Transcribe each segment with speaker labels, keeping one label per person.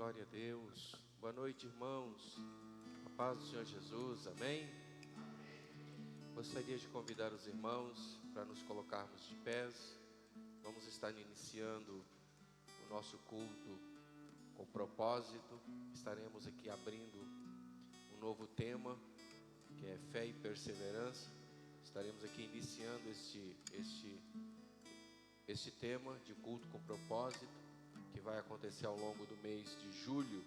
Speaker 1: Glória a Deus. Boa noite, irmãos. A paz do Senhor Jesus, amém? Gostaria de convidar os irmãos para nos colocarmos de pés. Vamos estar iniciando o nosso culto com propósito. Estaremos aqui abrindo um novo tema, que é fé e perseverança. Estaremos aqui iniciando este tema de culto com propósito, que vai acontecer ao longo do mês de julho,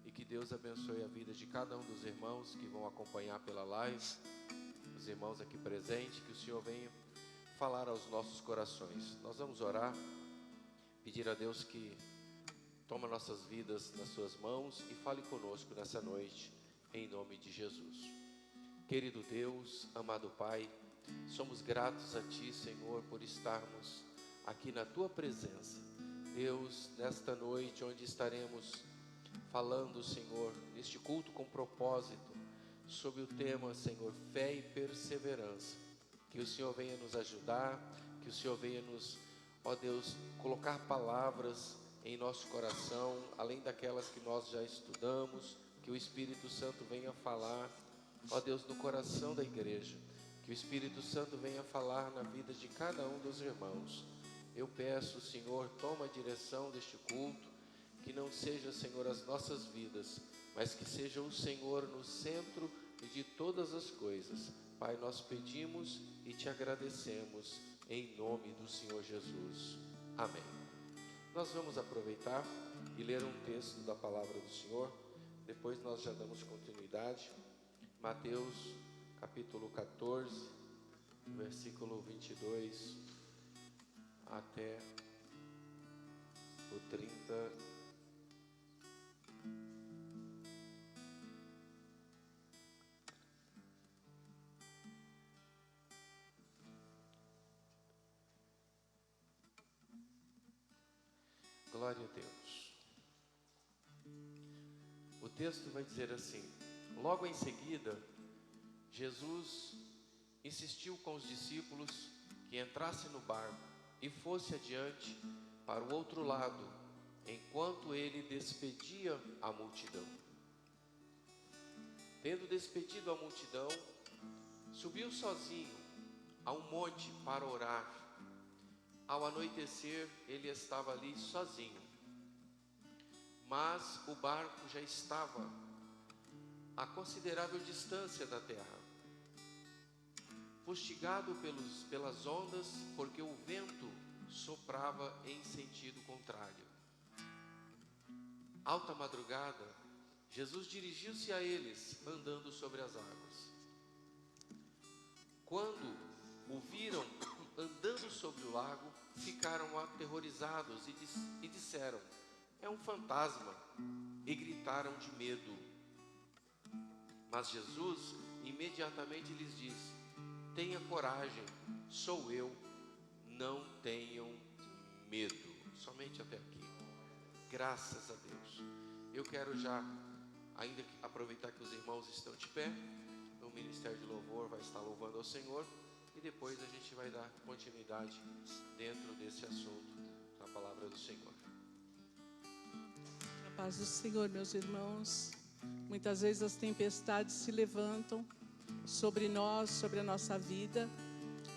Speaker 1: e que Deus abençoe a vida de cada um dos irmãos que vão acompanhar pela live, os irmãos aqui presentes, que o Senhor venha falar aos nossos corações. Nós vamos orar, pedir a Deus que tome nossas vidas nas suas mãos e fale conosco nessa noite, em nome de Jesus. Querido Deus, amado Pai, somos gratos a Ti, Senhor, por estarmos aqui na Tua presença. Deus, nesta noite onde estaremos falando, Senhor, neste culto com propósito, sobre o tema, Senhor, fé e perseverança. Que o Senhor venha nos ajudar, que o Senhor venha nos, ó Deus, colocar palavras em nosso coração, além daquelas que nós já estudamos, que o Espírito Santo venha falar, ó Deus, no coração da igreja, que o Espírito Santo venha falar na vida de cada um dos irmãos. Eu peço, Senhor, toma a direção deste culto, que não seja, Senhor, as nossas vidas, mas que seja o Senhor no centro de todas as coisas. Pai, nós pedimos e te agradecemos, em nome do Senhor Jesus. Amém. Nós vamos aproveitar e ler um texto da palavra do Senhor, depois nós já damos continuidade. Mateus, capítulo 14, versículo 22 até o 30. Glória a Deus. O texto vai dizer assim: logo em seguida, Jesus insistiu com os discípulos que entrasse no barco e fosse adiante para o outro lado, enquanto ele despedia a multidão. Tendo despedido a multidão, subiu sozinho a um monte para orar. Ao anoitecer, ele estava ali sozinho, mas o barco já estava a considerável distância da terra, fustigado pelas ondas, porque o vento soprava em sentido contrário. Alta madrugada, Jesus dirigiu-se a eles, andando sobre as águas. Quando o viram andando sobre o lago, ficaram aterrorizados e disseram: é um fantasma, e gritaram de medo. Mas Jesus imediatamente lhes disse: tenha coragem, sou eu, não tenham medo. Somente até aqui. Graças a Deus. Eu quero já, ainda aproveitar que os irmãos estão de pé, o Ministério de Louvor vai estar louvando ao Senhor, e depois a gente vai dar continuidade dentro desse assunto, na palavra do Senhor.
Speaker 2: A paz do Senhor, meus irmãos. Muitas vezes as tempestades se levantam sobre nós, sobre a nossa vida.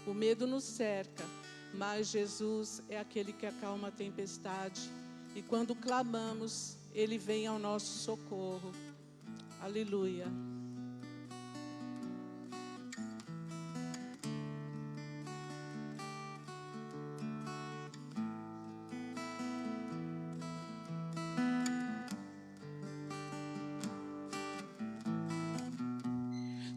Speaker 2: O medo nos cerca, mas Jesus é aquele que acalma a tempestade. E quando clamamos, Ele vem ao nosso socorro. Aleluia.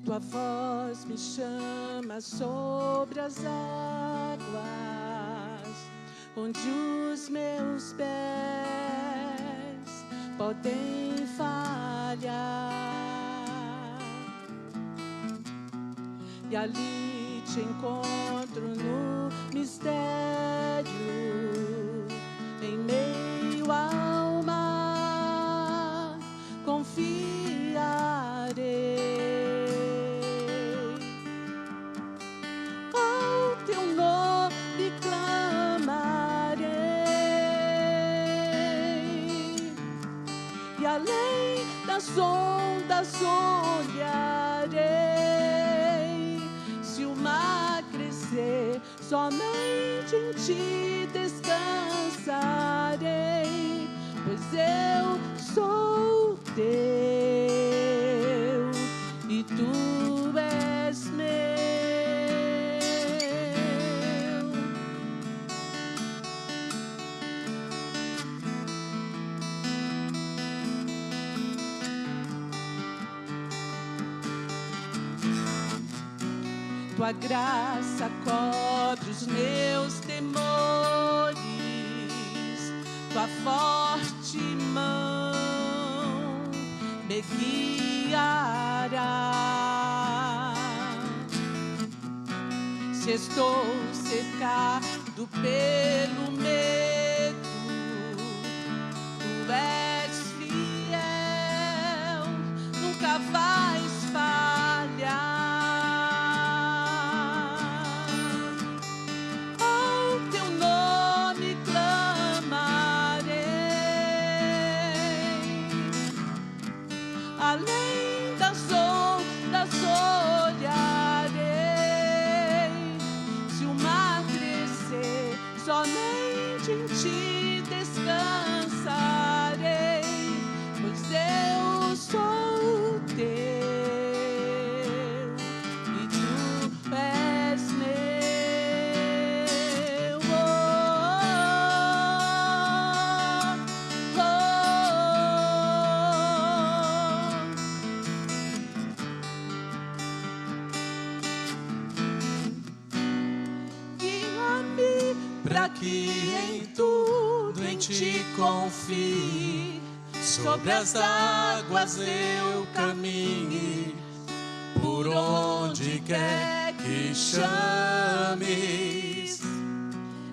Speaker 2: Tua voz me chama sobre as águas, onde os meus pés podem falhar, e ali te encontro no mistério, em meio ao mar, confiarei. Teu nome clamarei, ondas olharei. Se o mar crescer, somente em ti descansarei, pois eu sou teu e tu és meu. Tua graça cobre os meus temores, tua forte mão me guiará. Se estou cercado pelo medo, tu és fiel, nunca vais falhar. Além das ondas olharei. Se o mar crescer, somente em ti descansarei, pois eu sou teu e tu és meu. Oh, oh, oh. Para que em tudo em ti confie, sobre as águas eu caminhe, por onde quer que chames.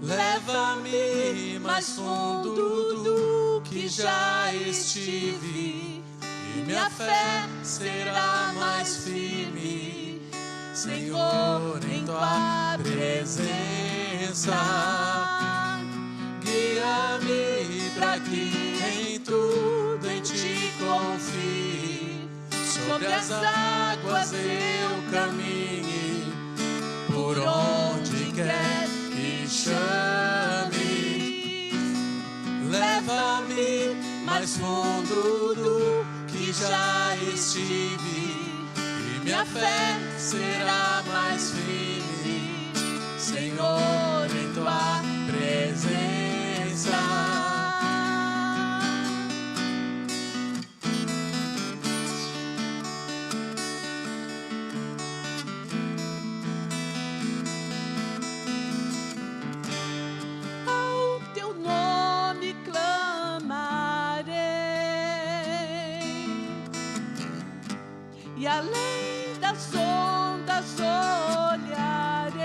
Speaker 2: Leva-me mais fundo do que já estive, e minha fé será mais firme, Senhor, em tua presença. Guia-me para que em tudo em ti confie, sobre as águas eu caminhe, por onde quer que chames. Leva-me mais fundo do que já estive, e minha fé será mais firme, Senhor, em tua presença. Ao teu nome clamarei, e além das ondas olharei.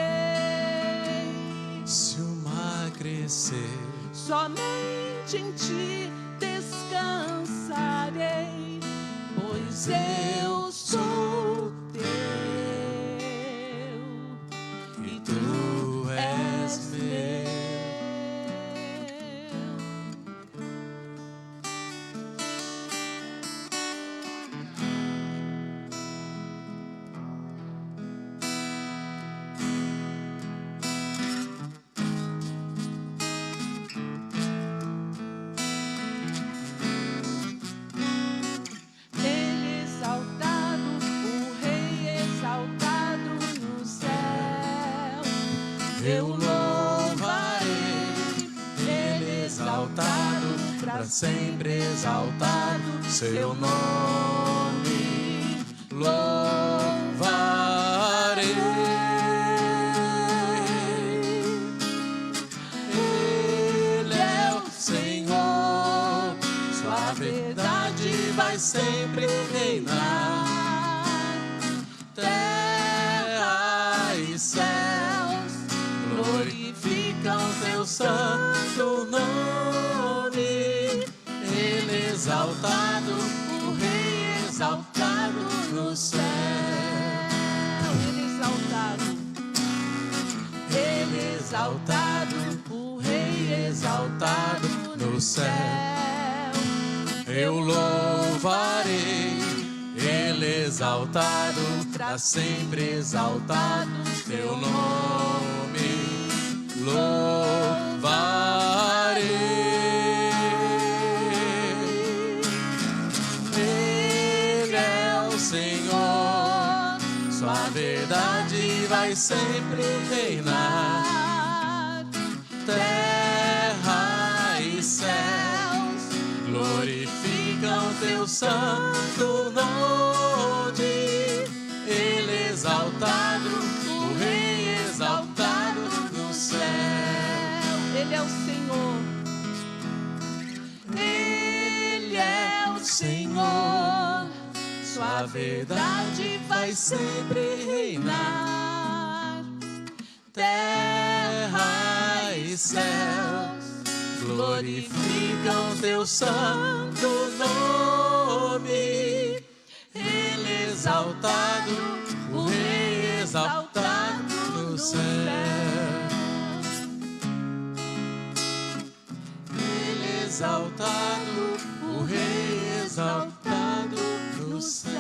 Speaker 3: Se o mar crescer,
Speaker 2: somente em ti descansarei, pois eu sou teu e tu és meu.
Speaker 3: eu louvarei, Ele exaltado, para sempre exaltado, seu nome louvarei. Ele é o Senhor, sua verdade vai sempre reinar. Terra e céus glorificam seu santo nome. Ele exaltado, o Rei exaltado no céu.
Speaker 2: Ele exaltado, o Rei exaltado
Speaker 3: no céu. Eu louvo louvarei. Ele exaltado, pra sempre exaltado, teu nome louvarei. Ele é o Senhor, sua verdade vai sempre reinar. Terra e céus glorificam teu santo nome. Ele exaltado, o Rei exaltado no céu.
Speaker 2: Ele é o Senhor. Ele é o Senhor. Sua verdade vai sempre reinar.
Speaker 3: Terra e céus glorificam teu santo nome. Ele exaltado, o Rei exaltado no céu. Ele exaltado, o Rei exaltado no céu.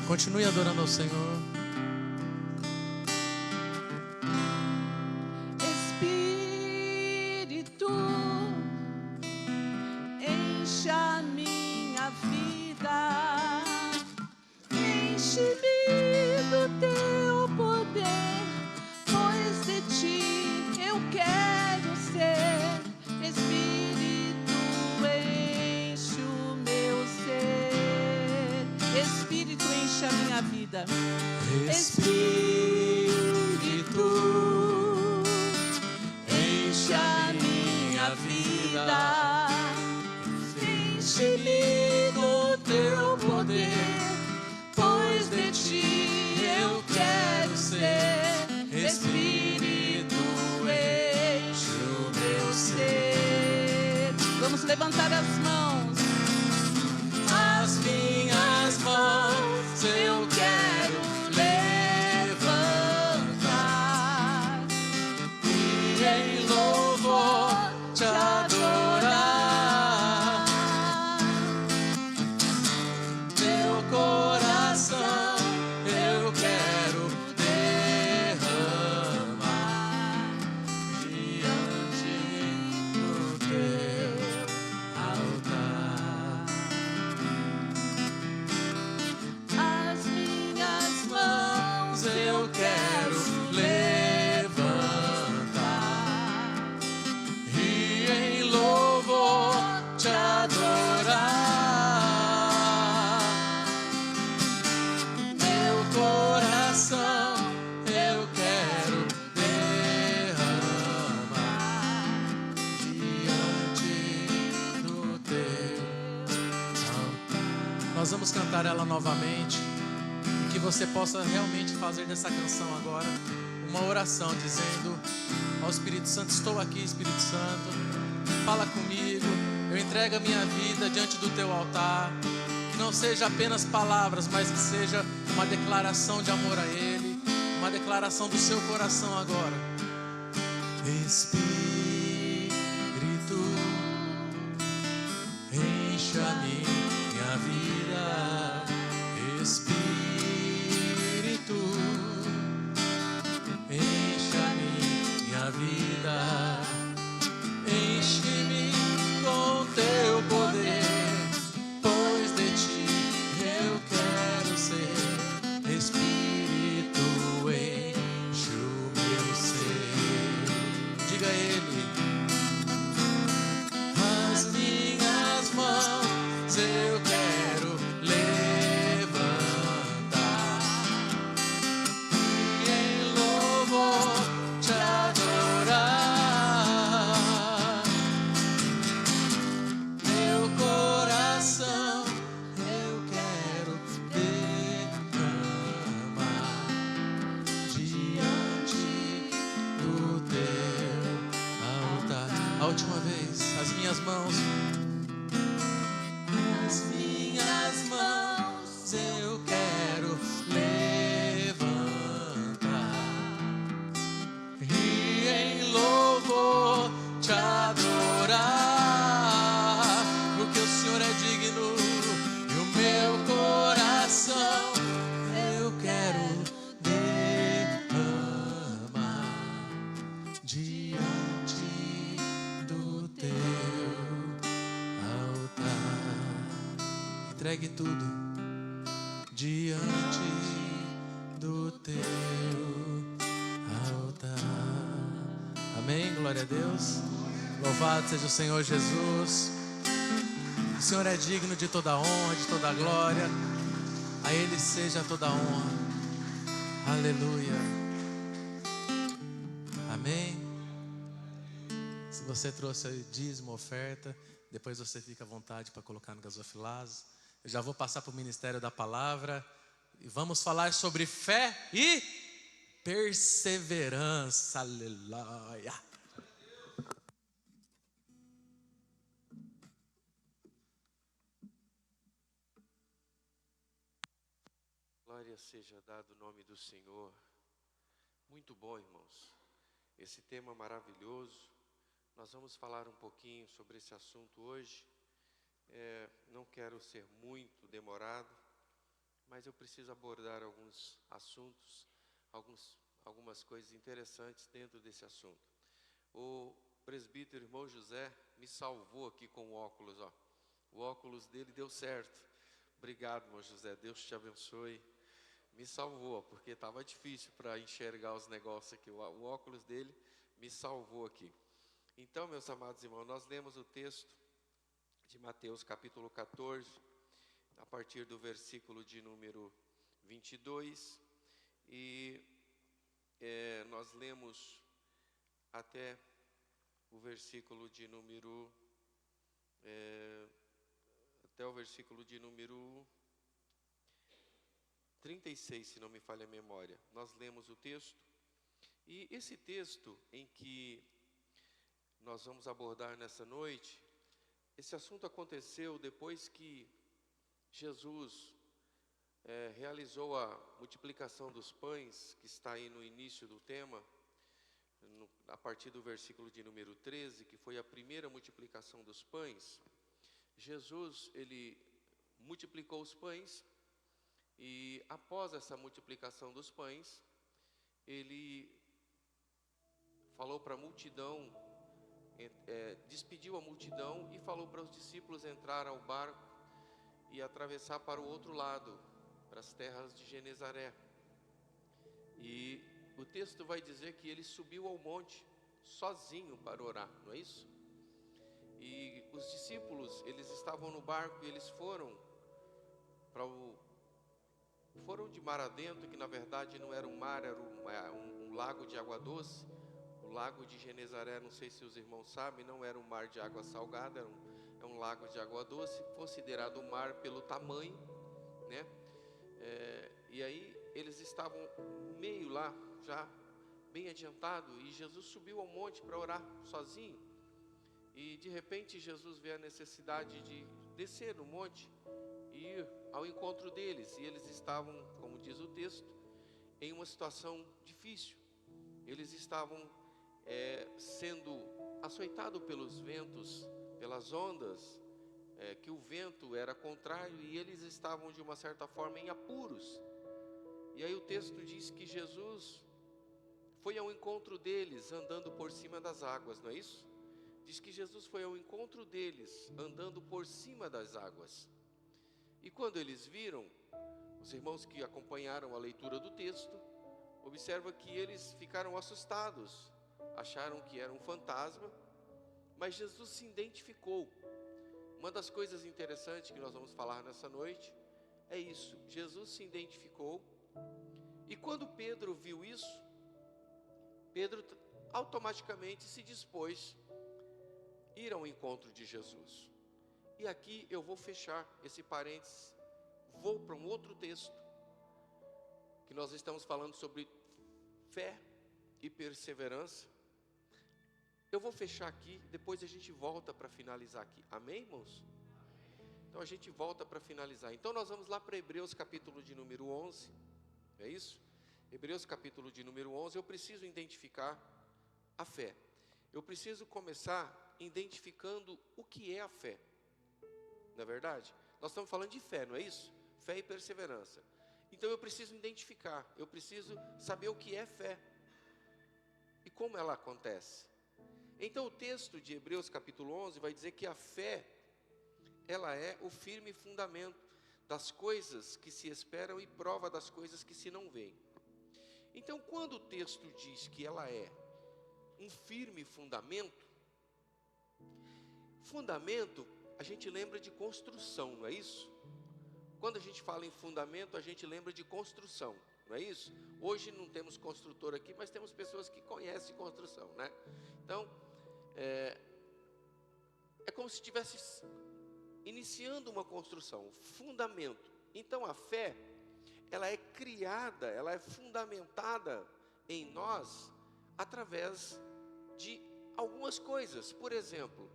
Speaker 3: Continue adorando ao Senhor.
Speaker 2: Espírito, enche a minha vida, enche-me do teu poder, pois de ti eu quero ser. Espírito, enche o meu ser. Espírito, enche a minha vida.
Speaker 3: Espírito, enche a minha vida, enche-me do teu poder, pois de ti eu quero ser. Espírito, enche o meu ser.
Speaker 2: Vamos levantar as mãos.
Speaker 3: As minhas mãos eu quero levantar e em louvor te adorar. Meu coração eu quero derramar diante do teu altar. As minhas mãos eu quero levantar e em louvor te adorar. Meu coração eu quero derramar diante do teu altar. Nós vamos cantar ela novamente e que você possa realmente fazer dessa canção agora uma oração dizendo ao Espírito Santo: estou aqui, Espírito Santo, fala comigo, eu entrego a minha vida diante do teu altar. Que não seja apenas palavras, mas que seja uma declaração de amor a Ele, uma declaração do seu coração agora. Espírito, enche a minha vida. Espírito, enche a minha vida. Enche-me com teu poder, pois de ti eu quero ser. Espírito, enche o meu ser. Diga a Ele: as minhas mãos eu quero levantar e em louvor te adorar. Meu coração eu quero derramar diante do teu altar. A última vez, as minhas mãos. As minhas mãos eu quero levantar e em louvor te adorar. entregue tudo diante do teu altar. Amém, glória a Deus. Louvado seja o Senhor Jesus. O Senhor é digno de toda honra, de toda glória. A Ele seja toda honra. Aleluia. Amém. Se você trouxe aí dízimo, oferta, depois você fica à vontade para colocar no gasofilazo. Eu já vou passar para o ministério da palavra e vamos falar sobre fé e perseverança. Aleluia.
Speaker 1: Glória seja dado o nome do Senhor. Muito bom, irmãos. Esse tema maravilhoso. Nós vamos falar um pouquinho sobre esse assunto hoje. Não quero ser muito demorado, mas eu preciso abordar alguns assuntos, algumas coisas interessantes dentro desse assunto. O presbítero irmão José me salvou aqui com o óculos, ó. O óculos dele deu certo. Obrigado, irmão José. Deus te abençoe. Me salvou, porque estava difícil para enxergar os negócios aqui. O óculos dele me salvou aqui. Então, meus amados irmãos, nós lemos o texto de Mateus capítulo 14, a partir do versículo de número 22, e nós lemos até o versículo de número, até o versículo de número 36, se não me falha a memória. Nós lemos o texto, e esse texto em que nós vamos abordar nessa noite, esse assunto aconteceu depois que Jesus realizou a multiplicação dos pães, que está aí no início do tema, a partir do versículo de número 13, que foi a primeira multiplicação dos pães. Jesus, ele multiplicou os pães, e após essa multiplicação dos pães, ele falou para a multidão, despediu a multidão e falou para os discípulos entrar ao barco e atravessar para o outro lado, para as terras de Genezaré. E o texto vai dizer que ele subiu ao monte sozinho para orar, não é isso? E os discípulos, eles estavam no barco e eles foram de mar adentro, que na verdade não era um mar, era um lago de água doce. O lago de Genezaré, não sei se os irmãos sabem, não era um mar de água salgada, é um lago de água doce, considerado um mar pelo tamanho, né? E aí eles estavam meio lá, já bem adiantado, e Jesus subiu ao monte para orar sozinho. E de repente Jesus vê a necessidade de descer no monte e ir ao encontro deles. E eles estavam, como diz o texto, em uma situação difícil. Eles estavam sendo açoitados pelos ventos, pelas ondas, que o vento era contrário, e eles estavam de uma certa forma em apuros. E aí o texto diz que Jesus foi ao encontro deles andando por cima das águas, não é isso? Diz que Jesus foi ao encontro deles andando por cima das águas. E quando eles viram, os irmãos que acompanharam a leitura do texto, observa que eles ficaram assustados, acharam que era um fantasma, mas Jesus se identificou. Uma das coisas interessantes que nós vamos falar nessa noite é isso: Jesus se identificou, e quando Pedro viu isso, Pedro automaticamente se dispôs a ir ao encontro de Jesus. E aqui eu vou fechar esse parênteses, vou para um outro texto, que nós estamos falando sobre fé e perseverança. Eu vou fechar aqui, depois a gente volta para finalizar aqui. Amém, irmãos? Então a gente volta para finalizar. Então nós vamos lá para Hebreus capítulo de número 11, é isso? Hebreus capítulo de número 11, eu preciso identificar a fé. Eu preciso começar identificando o que é a fé. Não é verdade? Nós estamos falando de fé, não é isso? Fé e perseverança. Então eu preciso identificar, eu preciso saber o que é fé e como ela acontece. Então o texto de Hebreus capítulo 11 vai dizer que a fé, ela é o firme fundamento. das coisas que se esperam e prova das coisas que se não veem. Então, quando o texto diz que ela é um firme fundamento, fundamento, a gente lembra de construção, não é isso? Quando a gente fala em fundamento, a gente lembra de construção, não é isso? Hoje não temos construtor aqui, mas temos pessoas que conhecem construção, né? Então, é como se estivesse iniciando uma construção, fundamento. Então, a fé, ela é criada, ela é fundamentada em nós através de algumas coisas. Por exemplo,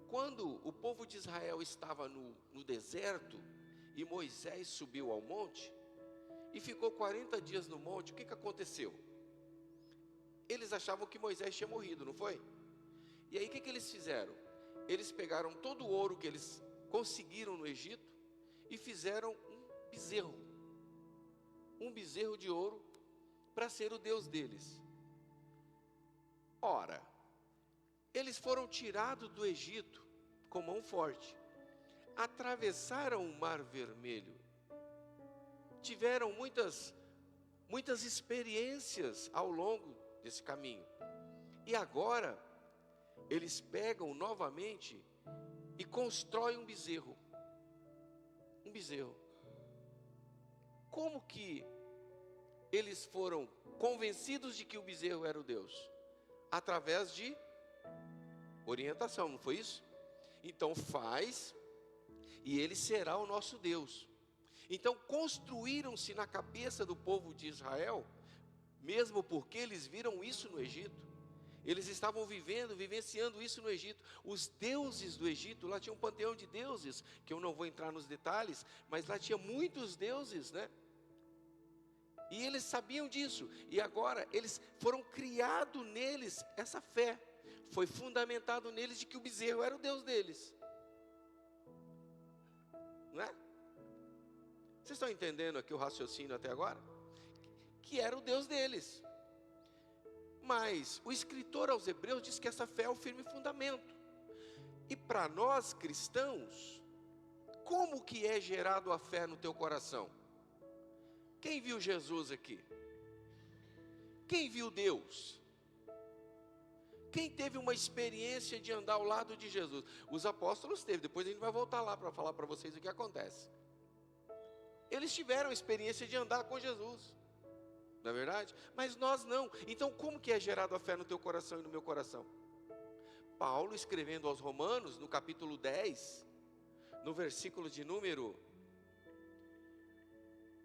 Speaker 1: quando o povo de Israel estava no deserto e Moisés subiu ao monte e ficou 40 dias no monte, o que aconteceu? Eles achavam que Moisés tinha morrido, não foi? E aí o que eles fizeram? Eles pegaram todo o ouro que eles conseguiram no Egito e fizeram um bezerro de ouro para ser o Deus deles. Ora, eles foram tirados do Egito com mão forte, atravessaram o Mar Vermelho, tiveram muitas experiências ao longo desse caminho, e agora eles pegam novamente e constroem um bezerro. Como que eles foram convencidos de que o bezerro era o Deus? Através de orientação, não foi isso? Então faz, e ele será o nosso Deus. Então construíram-se na cabeça do povo de Israel, mesmo porque eles viram isso no Egito. Eles estavam vivenciando isso no Egito. Os deuses do Egito, lá tinha um panteão de deuses, que eu não vou entrar nos detalhes, mas lá tinha muitos deuses, né? E eles sabiam disso, e agora eles foram criados neles essa fé. Foi fundamentado neles de que o bezerro era o Deus deles. Não é? Vocês estão entendendo aqui o raciocínio até agora? Que era o Deus deles. Mas o escritor aos Hebreus diz que essa fé é o firme fundamento. E para nós cristãos, como que é gerado a fé no teu coração? Quem viu Jesus aqui? Quem viu Deus? Quem teve uma experiência de andar ao lado de Jesus? Os apóstolos teve, depois a gente vai voltar lá para falar para vocês o que acontece. Eles tiveram a experiência de andar com Jesus, não é verdade? Mas nós não. Então como que é gerado a fé no teu coração e no meu coração? Paulo escrevendo aos Romanos, no capítulo 10, no versículo de número...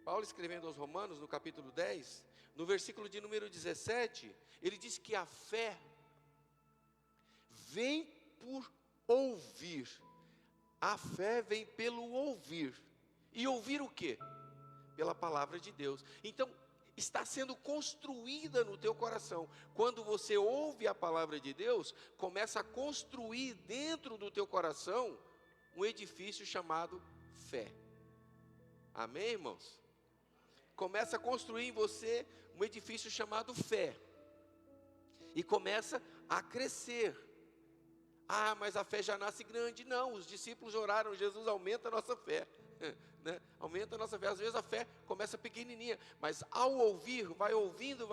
Speaker 1: Paulo escrevendo aos Romanos, no capítulo 10, no versículo de número 17, ele diz que a fé vem por ouvir. A fé vem pelo ouvir. E ouvir o quê? Pela palavra de Deus. Então, está sendo construída no teu coração. Quando você ouve a palavra de Deus, começa a construir dentro do teu coração um edifício chamado fé. Amém, irmãos? Começa a construir em você um edifício chamado fé. E começa a crescer. Ah, mas a fé já nasce grande. Não, os discípulos oraram, Jesus aumenta a nossa fé. Né? Aumenta a nossa fé. Às vezes a fé começa pequenininha, mas ao ouvir, vai ouvindo,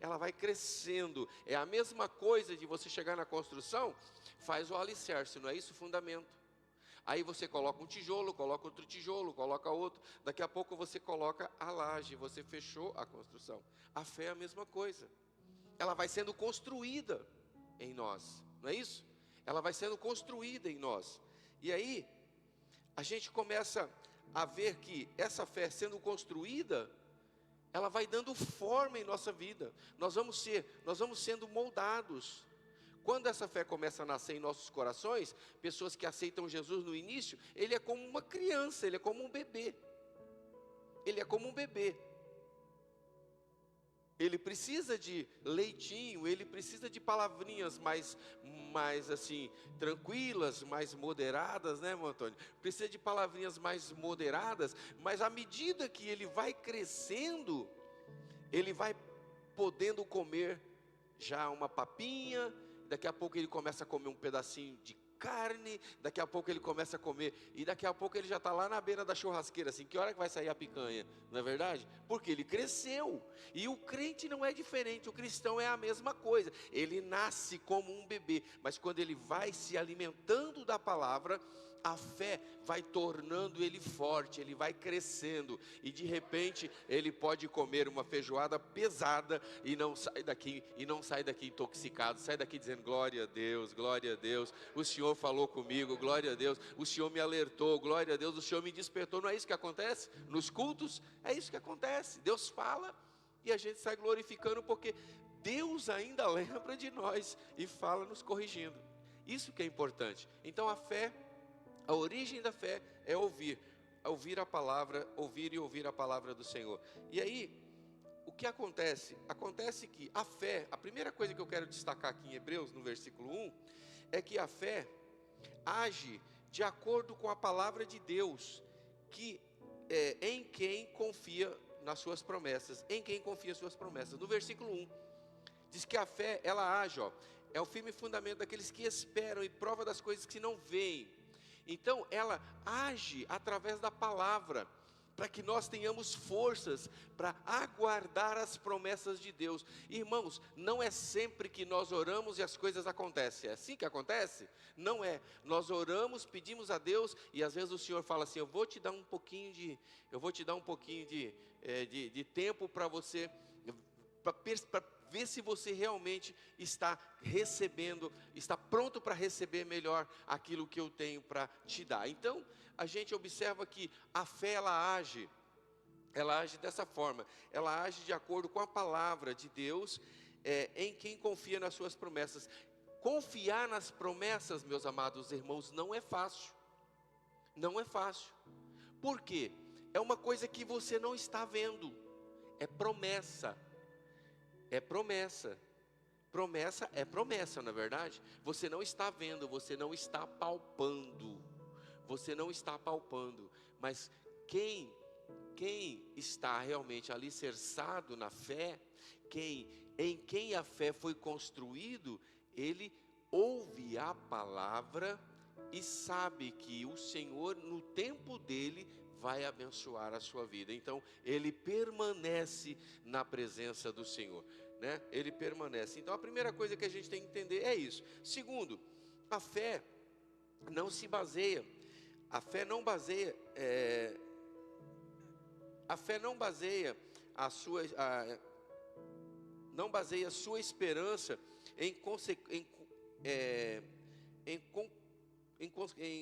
Speaker 1: ela vai crescendo. É a mesma coisa de você chegar na construção, faz o alicerce, não é isso? O fundamento. Aí você coloca um tijolo, coloca outro tijolo, coloca outro. Daqui a pouco você coloca a laje, você fechou a construção. A fé é a mesma coisa. Ela vai sendo construída em nós, não é isso? Ela vai sendo construída em nós. E aí, a gente começa a ver que essa fé sendo construída, ela vai dando forma em nossa vida. Nós vamos sendo moldados. Quando essa fé começa a nascer em nossos corações, pessoas que aceitam Jesus no início, ele é como uma criança, ele é como um bebê. Ele é como um bebê. Ele precisa de leitinho, ele precisa de palavrinhas mais assim, tranquilas, mais moderadas, né, irmão Antônio? Precisa de palavrinhas mais moderadas, mas à medida que ele vai crescendo, ele vai podendo comer já uma papinha, daqui a pouco ele começa a comer um pedacinho de carne, daqui a pouco ele começa a comer, e daqui a pouco ele já está lá na beira da churrasqueira, assim, que hora que vai sair a picanha, não é verdade? Porque ele cresceu, e o crente não é diferente, o cristão é a mesma coisa, ele nasce como um bebê, mas quando ele vai se alimentando da palavra, a fé vai tornando ele forte, ele vai crescendo, e de repente ele pode comer uma feijoada pesada e não sai daqui intoxicado, sai daqui dizendo: glória a Deus, o Senhor falou comigo, glória a Deus, o Senhor me alertou, glória a Deus, o Senhor me despertou. Não é isso que acontece nos cultos? É isso que acontece. Deus fala e a gente sai glorificando, porque Deus ainda lembra de nós e fala nos corrigindo. Isso que é importante. Então a origem da fé é ouvir a palavra, ouvir a palavra do Senhor. E aí, o que acontece? Acontece que a fé, a primeira coisa que eu quero destacar aqui em Hebreus, no versículo 1, é que a fé age de acordo com a palavra de Deus, em quem confia nas suas promessas, No versículo 1, diz que a fé, ela age, é o firme fundamento daqueles que esperam e prova das coisas que não veem. Então ela age através da palavra, para que nós tenhamos forças para aguardar as promessas de Deus. Irmãos, não é sempre que nós oramos e as coisas acontecem. É assim que acontece? Não é. Nós oramos, pedimos a Deus, e às vezes o Senhor fala assim: eu vou te dar um pouquinho de tempo para você, para ver se você realmente está recebendo, está pronto para receber melhor aquilo que eu tenho para te dar. Então, a gente observa que a fé, ela age dessa forma, ela age de acordo com a palavra de Deus, em quem confia nas suas promessas. Confiar nas promessas, meus amados irmãos, não é fácil. Não é fácil. Por quê? É uma coisa que você não está vendo, é promessa. É promessa. Promessa é promessa, não é verdade? Você não está vendo, você não está palpando. Mas quem está realmente alicerçado na fé, em quem a fé foi construído, ele ouve a palavra e sabe que o Senhor, no tempo dele, vai abençoar a sua vida. Então, ele permanece na presença do Senhor, né? Ele permanece. Então, a primeira coisa que a gente tem que entender é isso. Segundo, a fé não baseia a sua esperança em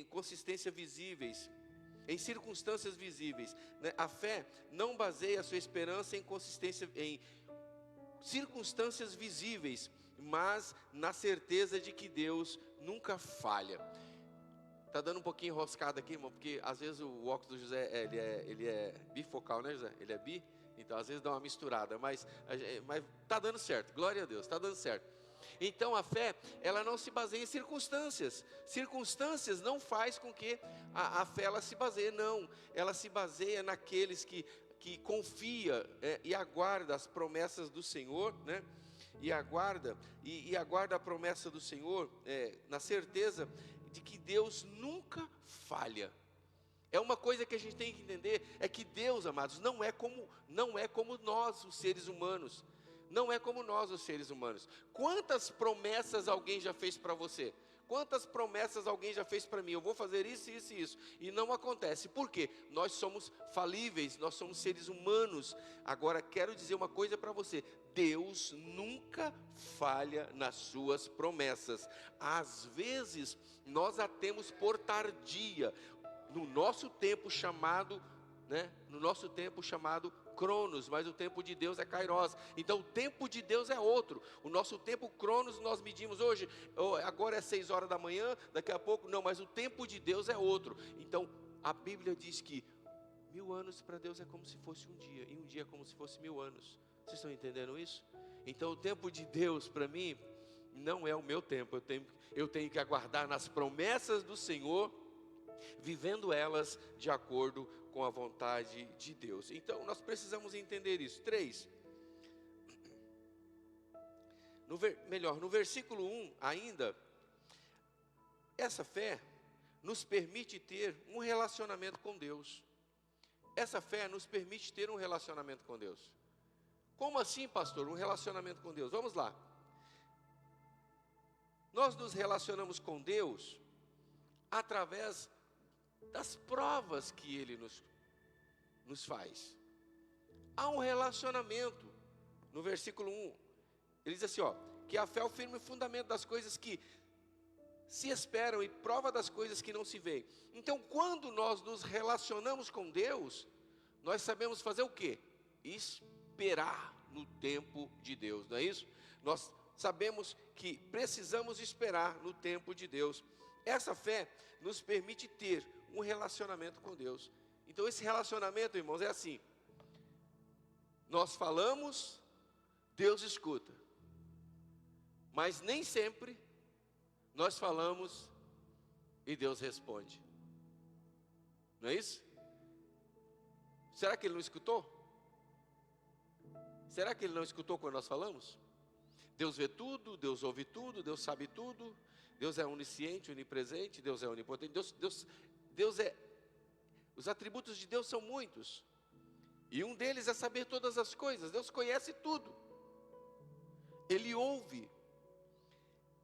Speaker 1: consistência visíveis, em circunstâncias visíveis, né? A fé não baseia a sua esperança em circunstâncias visíveis, mas na certeza de que Deus nunca falha. Tá dando um pouquinho enroscado aqui, irmão, porque às vezes o óculos do José, ele é bifocal, né, José? Ele é bi, então às vezes dá uma misturada, mas tá dando certo, glória a Deus, tá dando certo. Então a fé, ela não se baseia em circunstâncias. Circunstâncias não faz com que a fé ela se baseie, não. Ela se baseia naqueles que confia e aguarda as promessas do Senhor, né? E aguarda a promessa do Senhor, na certeza de que Deus nunca falha. É uma coisa que a gente tem que entender, é que Deus, amados, não é como nós, os seres humanos. Não é como nós, os seres humanos. Quantas promessas alguém já fez para você? Quantas promessas alguém já fez para mim? Eu vou fazer isso, isso e isso. E não acontece. Por quê? Nós somos falíveis, nós somos seres humanos. Agora, quero dizer uma coisa para você. Deus nunca falha nas suas promessas. Às vezes, nós a temos por tardia. No nosso tempo chamado, Cronos, mas o tempo de Deus é Kairos. Então o tempo de Deus é outro. O nosso tempo Cronos nós medimos hoje, agora é 6 horas da manhã, daqui a pouco não, mas o tempo de Deus é outro. Então a Bíblia diz que 1000 anos para Deus é como se fosse um dia, e um dia é como se fosse 1000 anos. Vocês estão entendendo isso? Então o tempo de Deus para mim não é o meu tempo. Eu tenho que aguardar nas promessas do Senhor, vivendo elas de acordo com a vontade de Deus. Então nós precisamos entender isso. 3. No versículo 1 ainda, essa fé nos permite ter um relacionamento com Deus. Essa fé nos permite ter um relacionamento com Deus. Como assim, pastor? Um relacionamento com Deus? Vamos lá. Nós nos relacionamos com Deus através das provas que Ele nos faz. Há um relacionamento. No versículo 1, ele diz assim, que a fé é o firme fundamento das coisas que se esperam e prova das coisas que não se veem. Então, quando nós nos relacionamos com Deus, nós sabemos fazer o quê? Esperar no tempo de Deus, não é isso? Nós sabemos que precisamos esperar no tempo de Deus. Essa fé nos permite ter um relacionamento com Deus. Então, esse relacionamento, irmãos, é assim. Nós falamos, Deus escuta. Mas nem sempre nós falamos e Deus responde. Não é isso? Será que Ele não escutou? Será que Ele não escutou quando nós falamos? Deus vê tudo, Deus ouve tudo, Deus sabe tudo. Deus é onisciente, onipresente, Deus é onipotente. Deus é... Os atributos de Deus são muitos. E um deles é saber todas as coisas. Deus conhece tudo. Ele ouve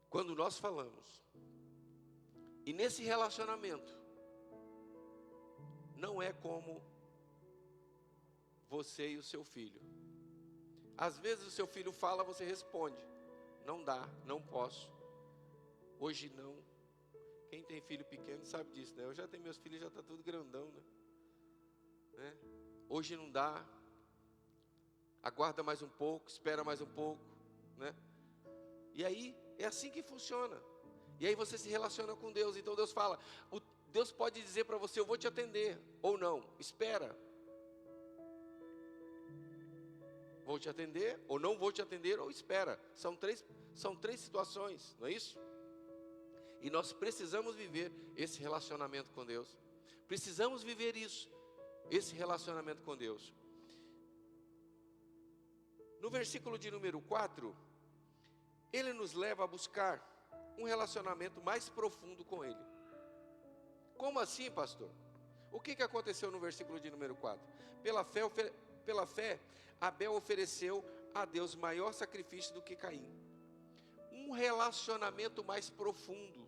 Speaker 1: quando nós falamos. E nesse relacionamento, não é como você e o seu filho. Às vezes o seu filho fala, você responde. Não dá, não posso. Hoje não. Quem tem filho pequeno sabe disso, né? Eu já tenho meus filhos, já está tudo grandão, né? Hoje não dá. Aguarda mais um pouco, espera mais um pouco, né? E aí, é assim que funciona. E aí você se relaciona com Deus. Então Deus fala, Deus pode dizer para você, eu vou te atender, ou não, espera. Vou te atender, ou não vou te atender, ou espera. São três situações, não é isso? E nós precisamos viver esse relacionamento com Deus. Precisamos viver isso, esse relacionamento com Deus. No versículo de número 4, ele nos leva a buscar um relacionamento mais profundo com Ele. Como assim, pastor? O que aconteceu no versículo de número 4? Pela fé, Abel ofereceu a Deus maior sacrifício do que Caim. Um relacionamento mais profundo.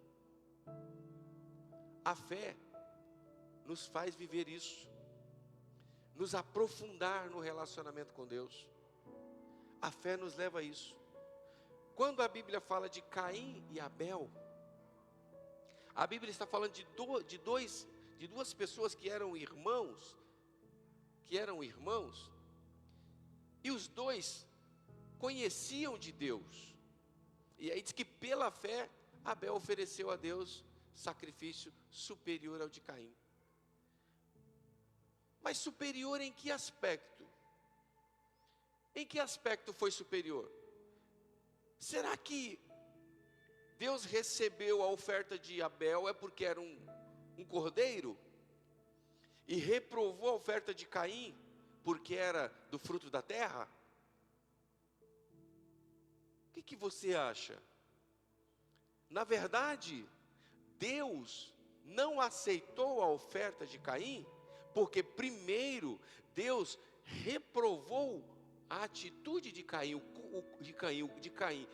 Speaker 1: A fé nos faz viver isso. Nos aprofundar no relacionamento com Deus. A fé nos leva a isso. Quando a Bíblia fala de Caim e Abel, a Bíblia está falando de duas pessoas que eram irmãos, e os dois conheciam de Deus. E aí diz que pela fé, Abel ofereceu a Deus sacrifício superior ao de Caim. Mas superior em que aspecto? Em que aspecto foi superior? Será que Deus recebeu a oferta de Abel porque era um cordeiro? E reprovou a oferta de Caim porque era do fruto da terra? O que você acha? Na verdade, Deus não aceitou a oferta de Caim porque primeiro Deus reprovou a atitude de Caim,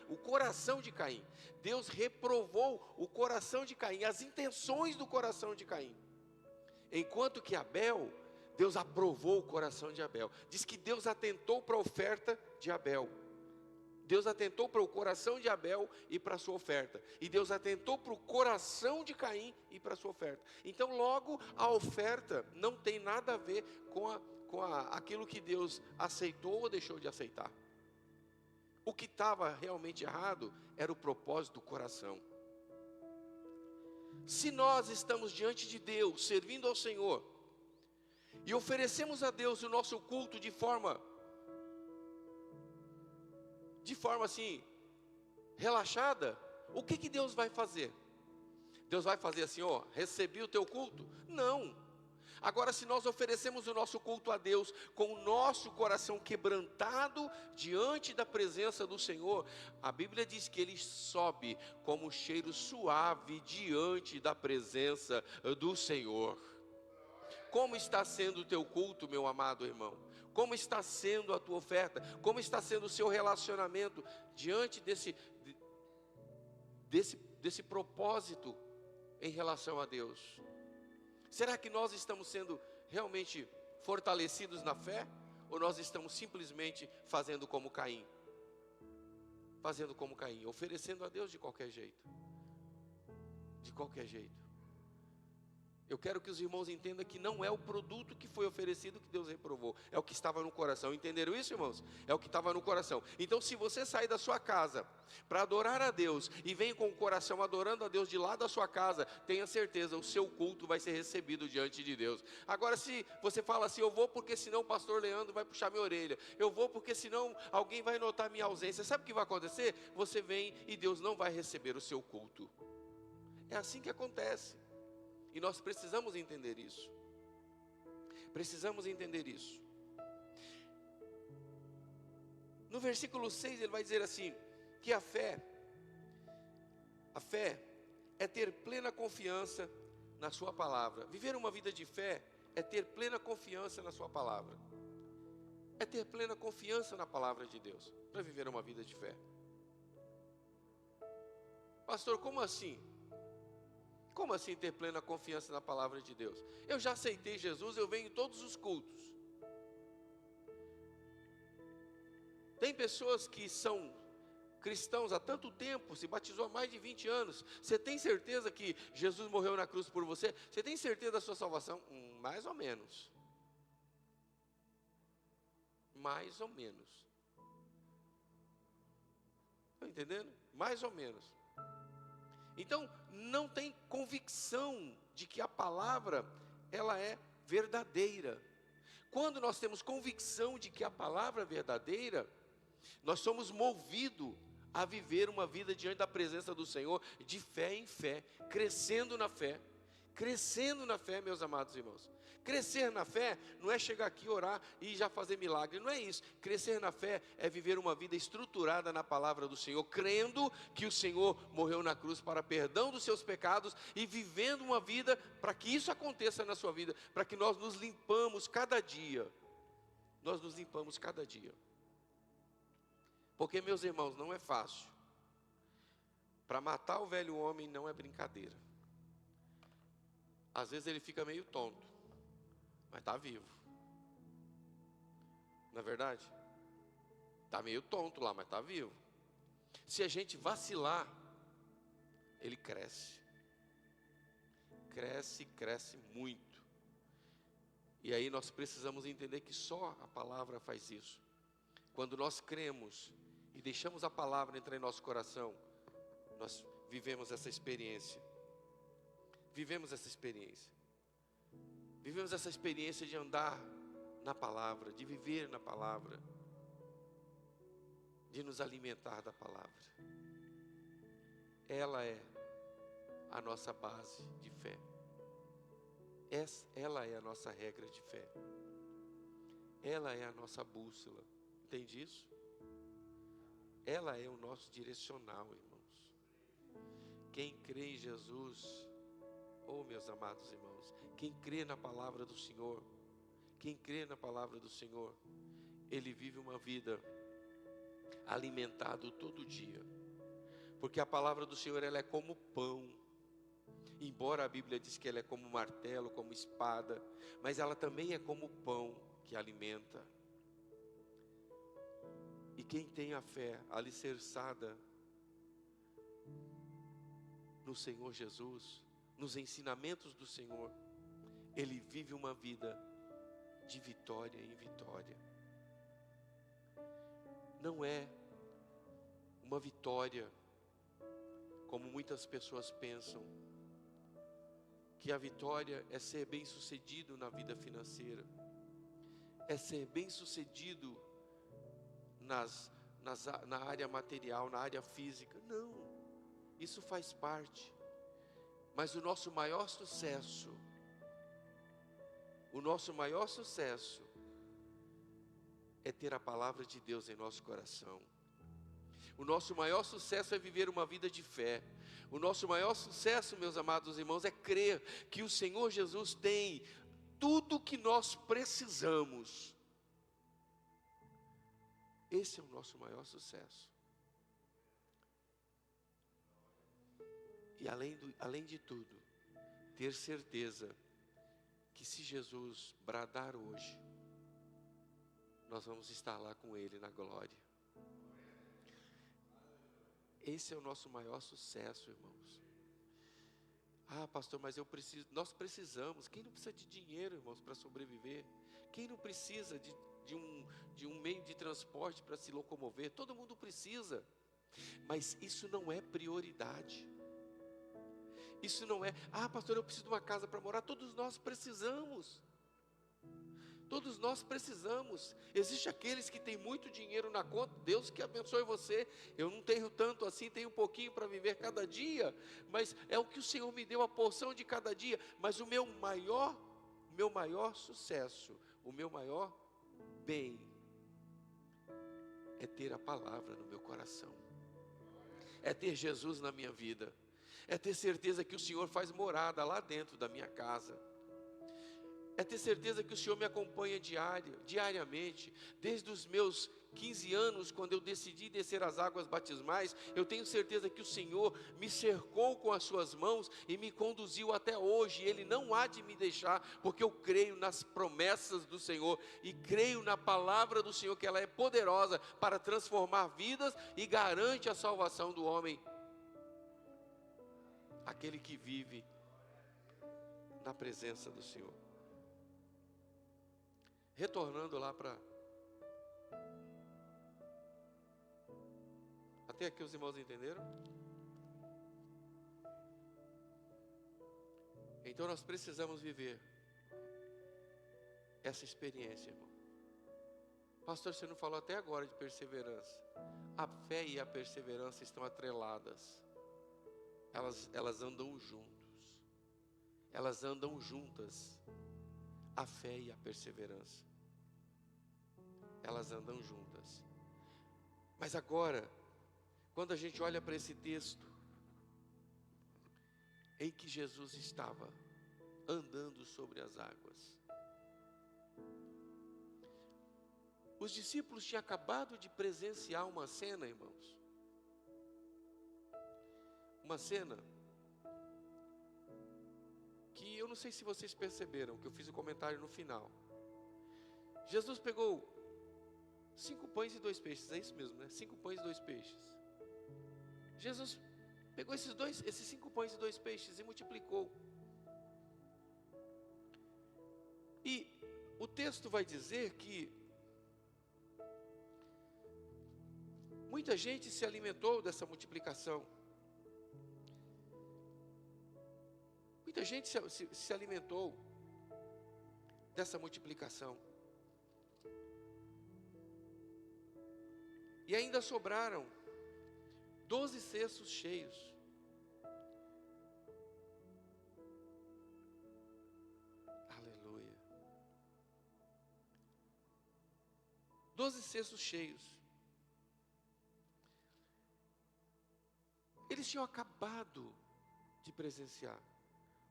Speaker 1: o coração de Caim. Deus reprovou o coração de Caim, as intenções do coração de Caim. Enquanto que Abel, Deus aprovou o coração de Abel. Diz que Deus atentou para a oferta de Abel. Deus atentou para o coração de Abel e para a sua oferta. E Deus atentou para o coração de Caim e para a sua oferta. Então logo a oferta não tem nada a ver com aquilo que Deus aceitou ou deixou de aceitar. O que estava realmente errado era o propósito do coração. Se nós estamos diante de Deus, servindo ao Senhor, e oferecemos a Deus o nosso culto de forma assim, relaxada, o que Deus vai fazer? Deus vai fazer assim, recebi o teu culto? Não. Agora, se nós oferecemos o nosso culto a Deus com o nosso coração quebrantado diante da presença do Senhor, a Bíblia diz que Ele sobe como um cheiro suave diante da presença do Senhor. Como está sendo o teu culto, meu amado irmão? Como está sendo a tua oferta? Como está sendo o seu relacionamento diante desse propósito em relação a Deus? Será que nós estamos sendo realmente fortalecidos na fé? Ou nós estamos simplesmente fazendo como Caim? Fazendo como Caim, oferecendo a Deus de qualquer jeito. De qualquer jeito. Eu quero que os irmãos entendam que não é o produto que foi oferecido que Deus reprovou, é o que estava no coração. Entenderam isso, irmãos? É o que estava no coração. Então, se você sair da sua casa para adorar a Deus e vem com o coração adorando a Deus de lá da sua casa, tenha certeza, o seu culto vai ser recebido diante de Deus. Agora, se você fala assim, eu vou porque senão o pastor Leandro vai puxar minha orelha, eu vou porque senão alguém vai notar minha ausência, sabe o que vai acontecer? Você vem e Deus não vai receber o seu culto. É assim que acontece. E nós precisamos entender isso. Precisamos entender isso. No versículo 6 ele vai dizer assim, que a fé é ter plena confiança na sua palavra. Viver uma vida de fé é ter plena confiança na sua palavra. É ter plena confiança na palavra de Deus, para viver uma vida de fé. Pastor, como assim? Como assim ter plena confiança na palavra de Deus? Eu já aceitei Jesus, eu venho em todos os cultos. Tem pessoas que são cristãos há tanto tempo, se batizou há mais de 20 anos. Você tem certeza que Jesus morreu na cruz por você? Você tem certeza da sua salvação? Mais ou menos. Mais ou menos. Estão entendendo? Mais ou menos. Então, não tem convicção de que a palavra, ela é verdadeira. Quando nós temos convicção de que a palavra é verdadeira, nós somos movidos a viver uma vida diante da presença do Senhor, de fé em fé, crescendo na fé. Crescendo na fé, meus amados irmãos. Crescer na fé não é chegar aqui, orar e já fazer milagre, não é isso. Crescer na fé é viver uma vida estruturada na palavra do Senhor, crendo que o Senhor morreu na cruz para perdão dos seus pecados e vivendo uma vida para que isso aconteça na sua vida, para que nós nos limpamos cada dia. Nós nos limpamos cada dia. Porque, meus irmãos, não é fácil. Para matar o velho homem não é brincadeira. Às vezes ele fica meio tonto, mas está vivo. Não é verdade? Está meio tonto lá, mas está vivo. Se a gente vacilar, ele cresce. Cresce muito. E aí nós precisamos entender que só a palavra faz isso. Quando nós cremos e deixamos a palavra entrar em nosso coração, nós vivemos essa experiência. Vivemos essa experiência. Vivemos essa experiência de andar na palavra, de viver na palavra, de nos alimentar da palavra. Ela é a nossa base de fé. Ela é a nossa regra de fé. Ela é a nossa bússola. Entende isso? Ela é o nosso direcional, irmãos. Quem crê em Jesus, oh, meus amados irmãos, quem crê na palavra do Senhor, quem crê na palavra do Senhor, ele vive uma vida alimentado todo dia. Porque a palavra do Senhor, ela é como pão. Embora a Bíblia diz que ela é como martelo, como espada, mas ela também é como pão que alimenta. E quem tem a fé alicerçada no Senhor Jesus, nos ensinamentos do Senhor, ele vive uma vida de vitória em vitória. Não é uma vitória como muitas pessoas pensam, que a vitória é ser bem-sucedido na vida financeira, é ser bem-sucedido na área material, na área física. Não, isso faz parte. Mas o nosso maior sucesso O nosso maior sucesso é ter a palavra de Deus em nosso coração. O nosso maior sucesso é viver uma vida de fé. O nosso maior sucesso, meus amados irmãos, é crer que o Senhor Jesus tem tudo que nós precisamos. Esse é o nosso maior sucesso. E além de tudo, ter certeza que se Jesus bradar hoje, nós vamos estar lá com Ele na glória. Esse é o nosso maior sucesso, irmãos. Ah, pastor, mas nós precisamos. Quem não precisa de dinheiro, irmãos, para sobreviver? Quem não precisa de um meio de transporte para se locomover? Todo mundo precisa. Mas isso não é prioridade. Isso não é, pastor, eu preciso de uma casa para morar. Todos nós precisamos. Todos nós precisamos. Existem aqueles que têm muito dinheiro na conta. Deus que abençoe você. Eu não tenho tanto assim, tenho um pouquinho para viver cada dia. Mas é o que o Senhor me deu, a porção de cada dia. Mas o meu maior sucesso, o meu maior bem, é ter a palavra no meu coração. É ter Jesus na minha vida. É ter certeza que o Senhor faz morada lá dentro da minha casa. É ter certeza que o Senhor me acompanha diariamente. Desde os meus 15 anos, quando eu decidi descer as águas batismais, eu tenho certeza que o Senhor me cercou com as suas mãos e me conduziu até hoje. Ele não há de me deixar, porque eu creio nas promessas do Senhor e creio na palavra do Senhor, que ela é poderosa para transformar vidas e garante a salvação do homem. Aquele que vive na presença do Senhor. Retornando lá para... Até aqui os irmãos entenderam? Então nós precisamos viver essa experiência, irmão. Pastor, você não falou até agora de perseverança. A fé e a perseverança estão atreladas. Elas andam juntos. Elas andam juntas. A fé e a perseverança. Elas andam juntas. Mas agora, quando a gente olha para esse texto, em que Jesus estava andando sobre as águas. Os discípulos tinham acabado de presenciar uma cena, irmãos. Uma cena que eu não sei se vocês perceberam, que eu fiz um comentário no final. Jesus pegou 5 pães e 2 peixes, é isso mesmo, né? 5 pães e 2 peixes. Jesus pegou esses 5 pães e 2 peixes e multiplicou. E o texto vai dizer que muita gente se alimentou dessa multiplicação. Muita gente se alimentou dessa multiplicação. E ainda sobraram 12 cestos cheios. Aleluia. 12 cestos cheios. Eles tinham acabado de presenciar.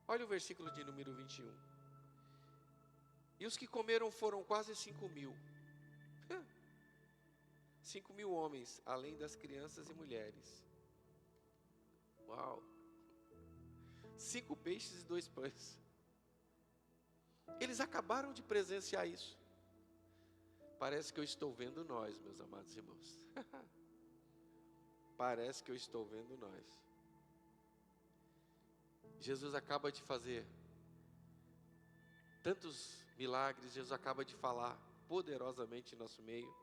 Speaker 1: Olha o versículo de número 21. E os que comeram foram quase 5.000. 5.000 homens, além das crianças e mulheres. Uau! 5 peixes e 2 pães. Eles acabaram de presenciar isso. Parece que eu estou vendo nós, meus amados irmãos. Parece que eu estou vendo nós. Jesus acaba de fazer tantos milagres, Jesus acaba de falar poderosamente em nosso meio.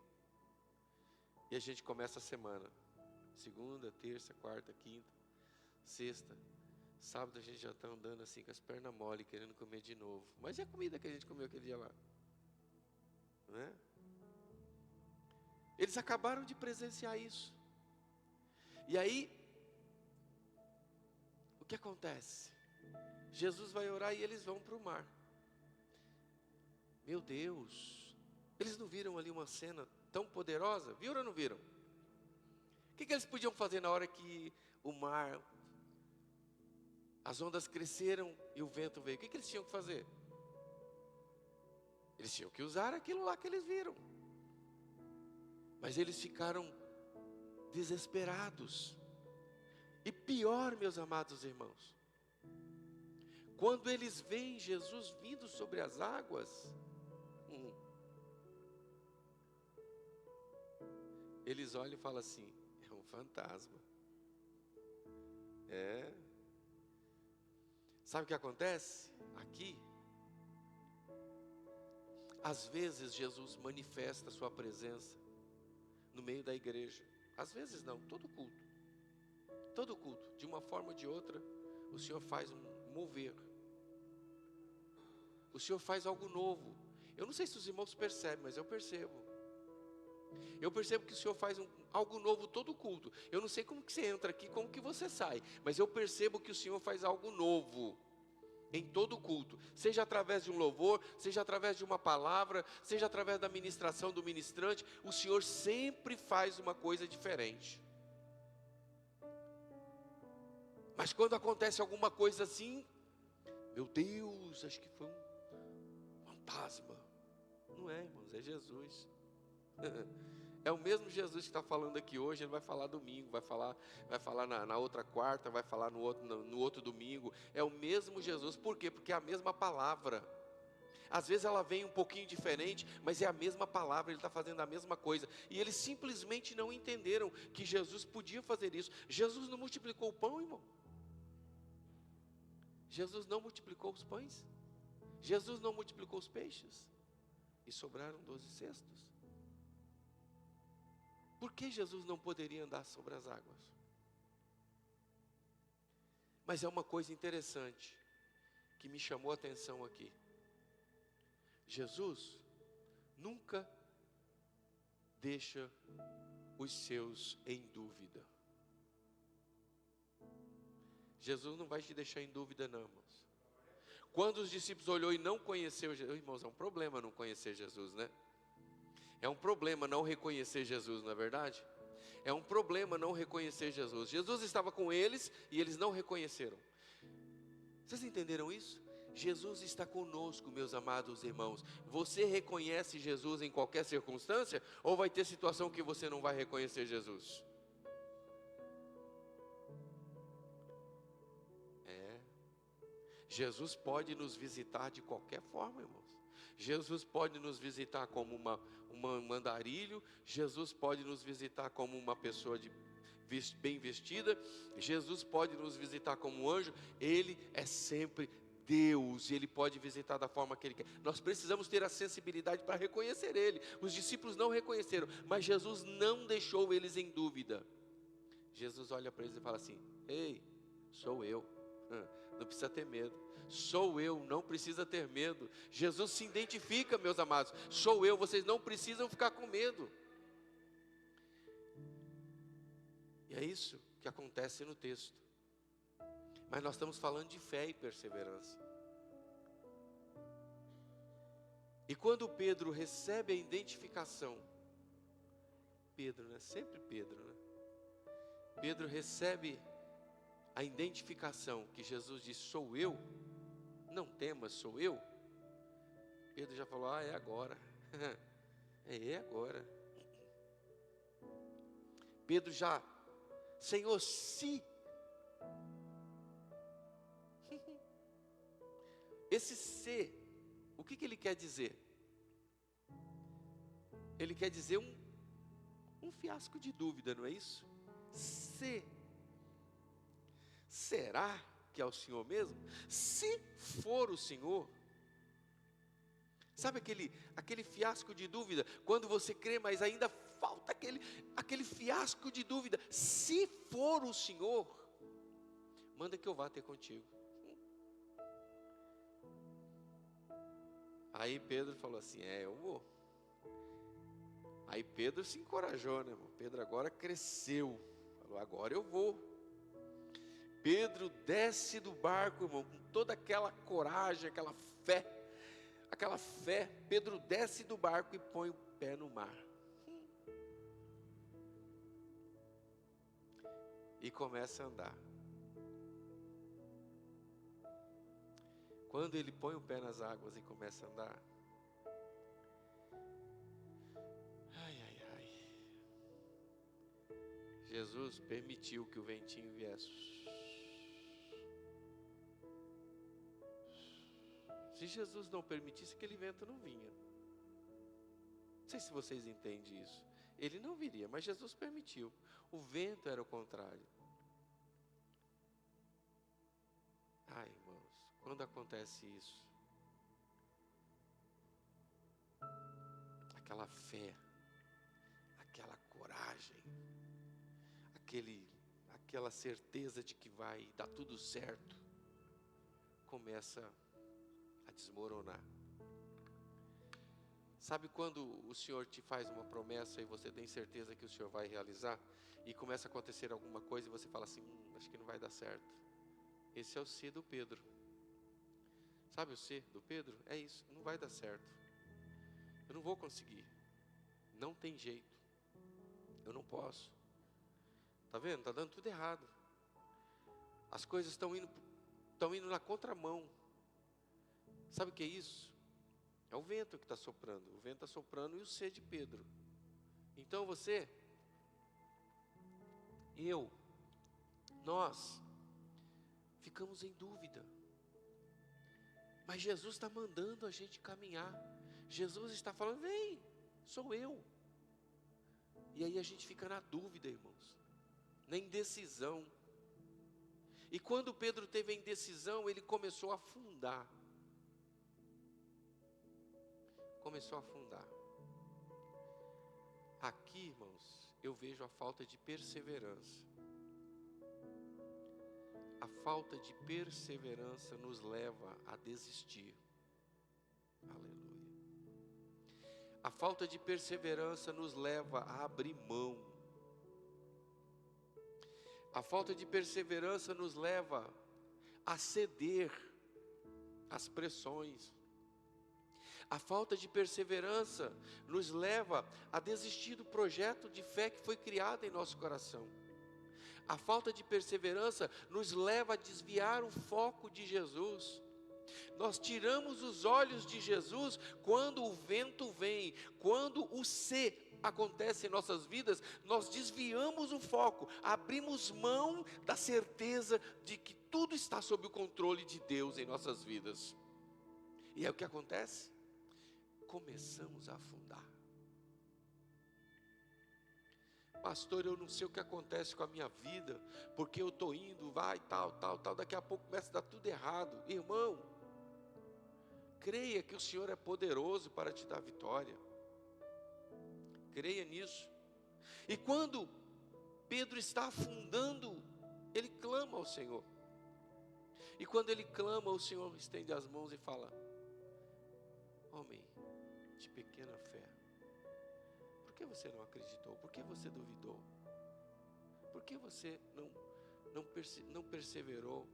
Speaker 1: E a gente começa a semana. Segunda, terça, quarta, quinta, sexta. Sábado a gente já está andando assim com as pernas mole, querendo comer de novo. Mas e a comida que a gente comeu aquele dia lá? Né? Eles acabaram de presenciar isso. E aí, o que acontece? Jesus vai orar e eles vão para o mar. Meu Deus, eles não viram ali uma cena tão poderosa? Viram ou não viram? O que eles podiam fazer na hora que o mar, as ondas cresceram e o vento veio? O que eles tinham que fazer? Eles tinham que usar aquilo lá que eles viram. Mas eles ficaram desesperados. E pior, meus amados irmãos, quando eles veem Jesus vindo sobre as águas, eles olham e falam assim: é um fantasma. Sabe o que acontece aqui? Às vezes Jesus manifesta a sua presença no meio da igreja. Às vezes não, todo culto, de uma forma ou de outra, o Senhor faz um mover. O Senhor faz algo novo. Eu não sei se os irmãos percebem, mas eu percebo. Eu percebo que o Senhor faz algo novo todo culto. Eu não sei como que você entra aqui, como que você sai, mas eu percebo que o Senhor faz algo novo em todo culto, seja através de um louvor, seja através de uma palavra, seja através da ministração do ministrante. O Senhor sempre faz uma coisa diferente. Mas quando acontece alguma coisa assim, meu Deus, acho que foi um fantasma. Não é, irmãos, é Jesus. É o mesmo Jesus que está falando aqui hoje. Ele vai falar domingo, vai falar na outra quarta, vai falar no outro domingo. É o mesmo Jesus. Por quê? Porque é a mesma palavra. Às vezes ela vem um pouquinho diferente, mas é a mesma palavra, ele está fazendo a mesma coisa. E eles simplesmente não entenderam que Jesus podia fazer isso. Jesus não multiplicou o pão, irmão. Jesus não multiplicou os pães. Jesus não multiplicou os peixes. E sobraram 12 cestos. Por que Jesus não poderia andar sobre as águas? Mas é uma coisa interessante que me chamou a atenção aqui. Jesus nunca deixa os seus em dúvida. Jesus não vai te deixar em dúvida não, irmãos. Quando os discípulos olhou e não conheceu Jesus, irmãos, é um problema não conhecer Jesus, né? É um problema não reconhecer Jesus, não é verdade? É um problema não reconhecer Jesus. Jesus estava com eles e eles não reconheceram. Vocês entenderam isso? Jesus está conosco, meus amados irmãos. Você reconhece Jesus em qualquer circunstância? Ou vai ter situação que você não vai reconhecer Jesus? Jesus pode nos visitar de qualquer forma, irmãos. Jesus pode nos visitar como um andarilho. Jesus pode nos visitar como uma pessoa bem vestida. Jesus pode nos visitar como um anjo. Ele é sempre Deus, e Ele pode visitar da forma que Ele quer. Nós precisamos ter a sensibilidade para reconhecer Ele. Os discípulos não reconheceram, mas Jesus não deixou eles em dúvida. Jesus olha para eles e fala assim: ei, sou eu, não precisa ter medo. Sou eu, não precisa ter medo. Jesus se identifica, meus amados. Sou eu, vocês não precisam ficar com medo. E é isso que acontece no texto. Mas nós estamos falando de fé e perseverança. E quando Pedro recebe a identificação, Pedro, né? Sempre Pedro, né? Pedro recebe a identificação que Jesus diz: sou eu, não temas, sou eu. Pedro já falou: é agora. É agora. Pedro já: Senhor, se. Esse se, o que ele quer dizer? Ele quer dizer um fiasco de dúvida, não é isso? Se. Será que é o Senhor mesmo? Se for o Senhor. Sabe aquele fiasco de dúvida? Quando você crê, mas ainda falta aquele fiasco de dúvida. Se for o Senhor, manda que eu vá ter contigo. Aí Pedro falou assim: eu vou. Aí Pedro se encorajou, né, irmão? Pedro agora cresceu. Falou: agora eu vou. Pedro desce do barco, irmão, com toda aquela coragem, aquela fé. aquela fé, Pedro desce do barco e põe o pé no mar. E começa a andar. Quando ele põe o pé nas águas e começa a andar, Jesus permitiu que o ventinho viesse. Se Jesus não permitisse, aquele vento não vinha. Não sei se vocês entendem isso. Ele não viria, mas Jesus permitiu. O vento era o contrário. Ai, irmãos, quando acontece isso, aquela fé, aquela coragem, aquela certeza de que vai dar tudo certo, começa a desmoronar. Sabe quando o Senhor te faz uma promessa e você tem certeza que o Senhor vai realizar, e começa a acontecer alguma coisa e você fala assim, acho que não vai dar certo. Esse é o C do Pedro. Sabe o C do Pedro? É isso, não vai dar certo. Eu não vou conseguir. Não tem jeito. Eu não posso. Está vendo? Está dando tudo errado. As coisas estão indo na contramão. Sabe o que é isso? É o vento que está soprando. O vento está soprando e o C de Pedro. Então você, nós ficamos em dúvida. Mas Jesus está mandando a gente caminhar. Jesus está falando, vem, sou eu. E aí a gente fica na dúvida, irmãos. Na indecisão. E quando Pedro teve a indecisão, ele começou a afundar. Começou a afundar. Aqui, irmãos, eu vejo a falta de perseverança. A falta de perseverança nos leva a desistir. Aleluia. A falta de perseverança nos leva a abrir mão. A falta de perseverança nos leva a ceder às pressões. A falta de perseverança nos leva a desistir do projeto de fé que foi criado em nosso coração. A falta de perseverança nos leva a desviar o foco de Jesus. Nós tiramos os olhos de Jesus quando o vento vem, quando o C acontece em nossas vidas, nós desviamos o foco, abrimos mão da certeza de que tudo está sob o controle de Deus em nossas vidas. E é o que acontece? Começamos a afundar. Pastor, eu não sei o que acontece com a minha vida, porque eu estou indo, vai, tal, daqui a pouco começa a dar tudo errado. Irmão, creia que o Senhor é poderoso para te dar vitória. Creia nisso. E quando Pedro está afundando, ele clama ao Senhor. E quando ele clama, o Senhor estende as mãos e fala, homem de pequena fé, por que você não acreditou? Por que você duvidou? Por que você não perseverou?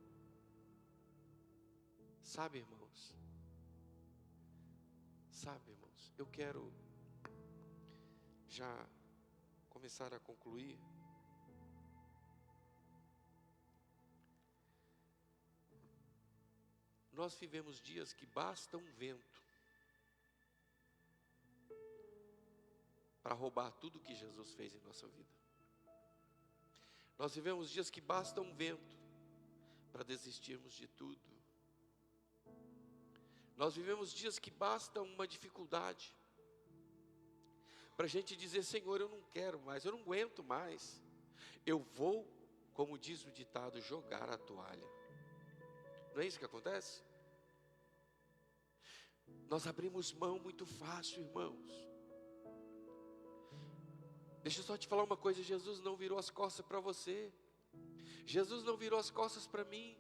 Speaker 1: Sabe, irmãos, eu quero já começar a concluir. Nós vivemos dias que basta um vento para roubar tudo que Jesus fez em nossa vida. Nós vivemos dias que basta um vento para desistirmos de tudo. Nós vivemos dias que basta uma dificuldade para a gente dizer, Senhor, eu não quero mais, eu não aguento mais. Eu vou, como diz o ditado, jogar a toalha. Não é isso que acontece? Nós abrimos mão muito fácil, irmãos. Deixa eu só te falar uma coisa, Jesus não virou as costas para você. Jesus não virou as costas para mim.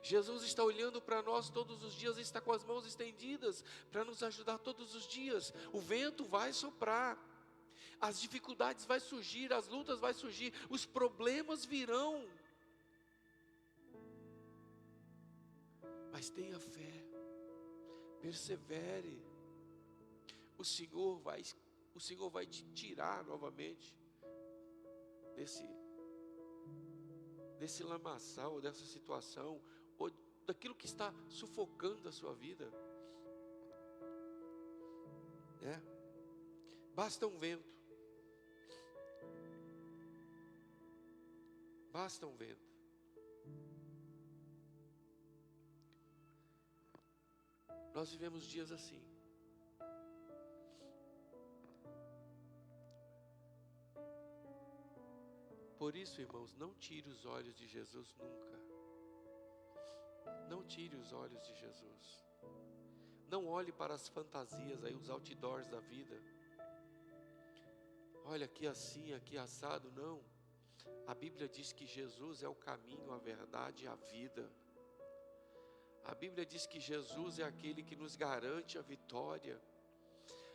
Speaker 1: Jesus está olhando para nós todos os dias, está com as mãos estendidas para nos ajudar todos os dias. O vento vai soprar, as dificuldades vão surgir, as lutas vão surgir, os problemas virão. Mas tenha fé, Persevere. O Senhor vai te tirar novamente desse lamaçal, dessa situação, ou daquilo que está sufocando a sua vida. Basta um vento. Basta um vento. Nós vivemos dias assim. Por isso, irmãos, não tire os olhos de Jesus nunca. Não tire os olhos de Jesus. Não olhe para as fantasias aí, os outdoors da vida. Olha, aqui assim, aqui assado, não. A Bíblia diz que Jesus é o caminho, a verdade e a vida. A Bíblia diz que Jesus é aquele que nos garante a vitória.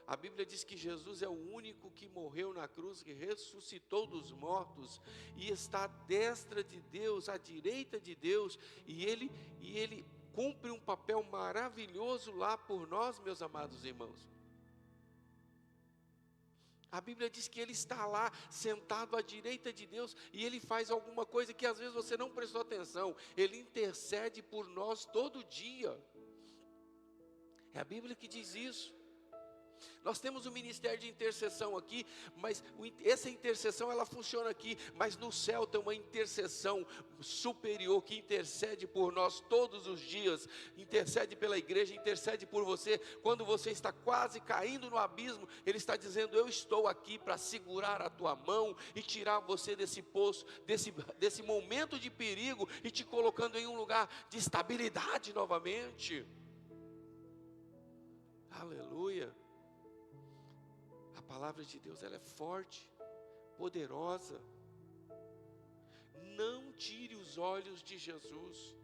Speaker 1: A Bíblia diz que Jesus é o único que morreu na cruz, que ressuscitou dos mortos e está à destra de Deus, à direita de Deus, e ele cumpre um papel maravilhoso lá por nós, meus amados irmãos. A Bíblia diz que Ele está lá, sentado à direita de Deus, e Ele faz alguma coisa que às vezes você não prestou atenção. Ele intercede por nós todo dia. É a Bíblia que diz isso. Nós temos um ministério de intercessão aqui, mas essa intercessão ela funciona aqui, mas no céu tem uma intercessão superior que intercede por nós todos os dias, intercede pela igreja, intercede por você. Quando você está quase caindo no abismo, Ele está dizendo: eu estou aqui para segurar a tua mão e tirar você desse poço, desse momento de perigo, e te colocando em um lugar de estabilidade novamente. Aleluia. A palavra de Deus, ela é forte, poderosa. Não tire os olhos de Jesus.